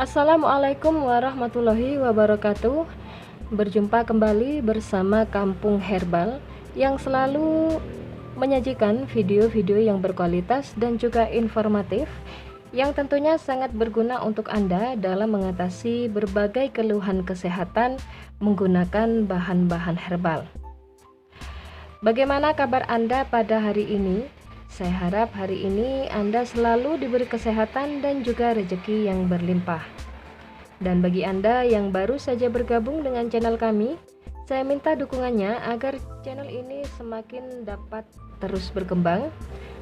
Assalamualaikum warahmatullahi wabarakatuh. Berjumpa kembali bersama Kampung Herbal yang selalu menyajikan video-video yang berkualitas dan juga informatif yang tentunya sangat berguna untuk Anda dalam mengatasi berbagai keluhan kesehatan menggunakan bahan-bahan herbal. Bagaimana kabar Anda pada hari ini? Saya harap hari ini Anda selalu diberi kesehatan dan juga rezeki yang berlimpah. Dan bagi Anda yang baru saja bergabung dengan channel kami, saya minta dukungannya agar channel ini semakin dapat terus berkembang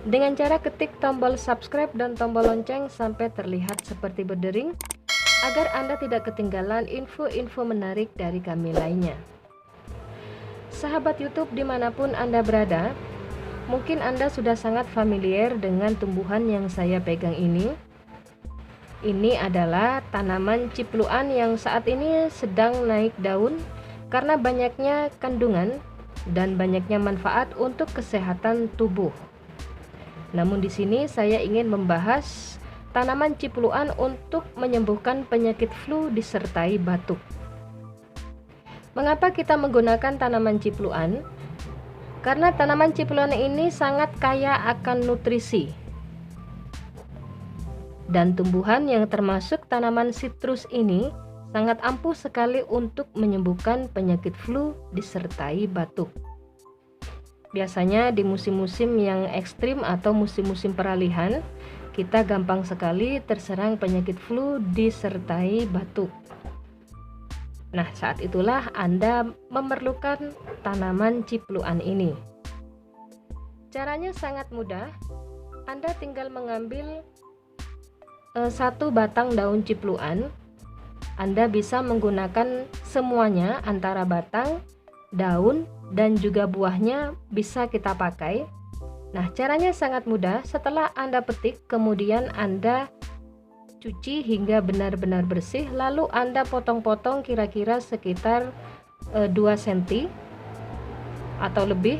dengan cara ketik tombol subscribe dan tombol lonceng sampai terlihat seperti berdering, agar Anda tidak ketinggalan info-info menarik dari kami lainnya. Sahabat YouTube dimanapun Anda berada, mungkin Anda sudah sangat familiar dengan tumbuhan yang saya pegang ini. Ini adalah tanaman cipluan yang saat ini sedang naik daun karena banyaknya kandungan dan banyaknya manfaat untuk kesehatan tubuh. Namun di sini saya ingin membahas tanaman cipluan untuk menyembuhkan penyakit flu disertai batuk. Mengapa kita menggunakan tanaman cipluan? Karena tanaman cipluan ini sangat kaya akan nutrisi. Dan tumbuhan yang termasuk tanaman sitrus ini sangat ampuh sekali untuk menyembuhkan penyakit flu disertai batuk. Biasanya di musim-musim yang ekstrim atau musim-musim peralihan, kita gampang sekali terserang penyakit flu disertai batuk. Nah, saat itulah Anda memerlukan tanaman cipluan ini. Caranya sangat mudah. Anda tinggal mengambil satu batang daun cipluan. Anda bisa menggunakan semuanya, antara batang, daun, dan juga buahnya bisa kita pakai. Nah, caranya sangat mudah. Setelah Anda petik, kemudian Anda cuci hingga benar-benar bersih, lalu Anda potong-potong kira-kira sekitar 2 cm atau lebih,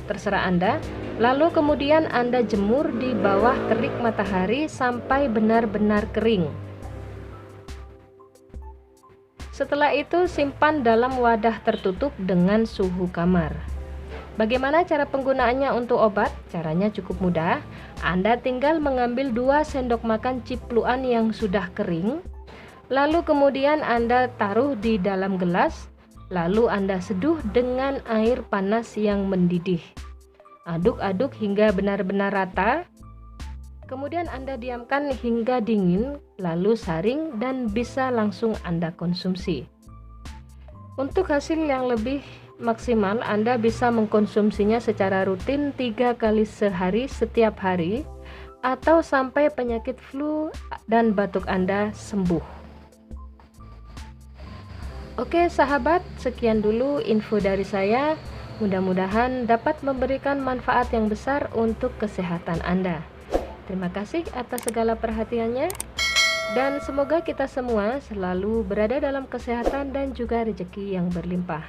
terserah Anda. Lalu kemudian Anda jemur di bawah terik matahari sampai benar-benar kering. Setelah itu simpan dalam wadah tertutup dengan suhu kamar. Bagaimana cara penggunaannya untuk obat? Caranya cukup mudah. Anda tinggal mengambil 2 sendok makan cipluan yang sudah kering, lalu kemudian Anda taruh di dalam gelas, lalu Anda seduh dengan air panas yang mendidih. Aduk-aduk hingga benar-benar rata. Kemudian Anda diamkan hingga dingin, lalu saring dan bisa langsung Anda konsumsi. Untuk hasil yang lebih maksimal, Anda bisa mengkonsumsinya secara rutin 3 kali sehari setiap hari, atau sampai penyakit flu dan batuk Anda sembuh. Oke sahabat, sekian dulu info dari saya. Mudah-mudahan dapat memberikan manfaat yang besar untuk kesehatan Anda. Terima kasih atas segala perhatiannya, dan semoga kita semua selalu berada dalam kesehatan dan juga rezeki yang berlimpah.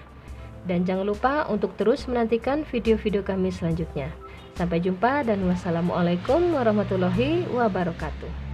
Dan jangan lupa untuk terus menantikan video-video kami selanjutnya. Sampai jumpa dan wassalamualaikum warahmatullahi wabarakatuh.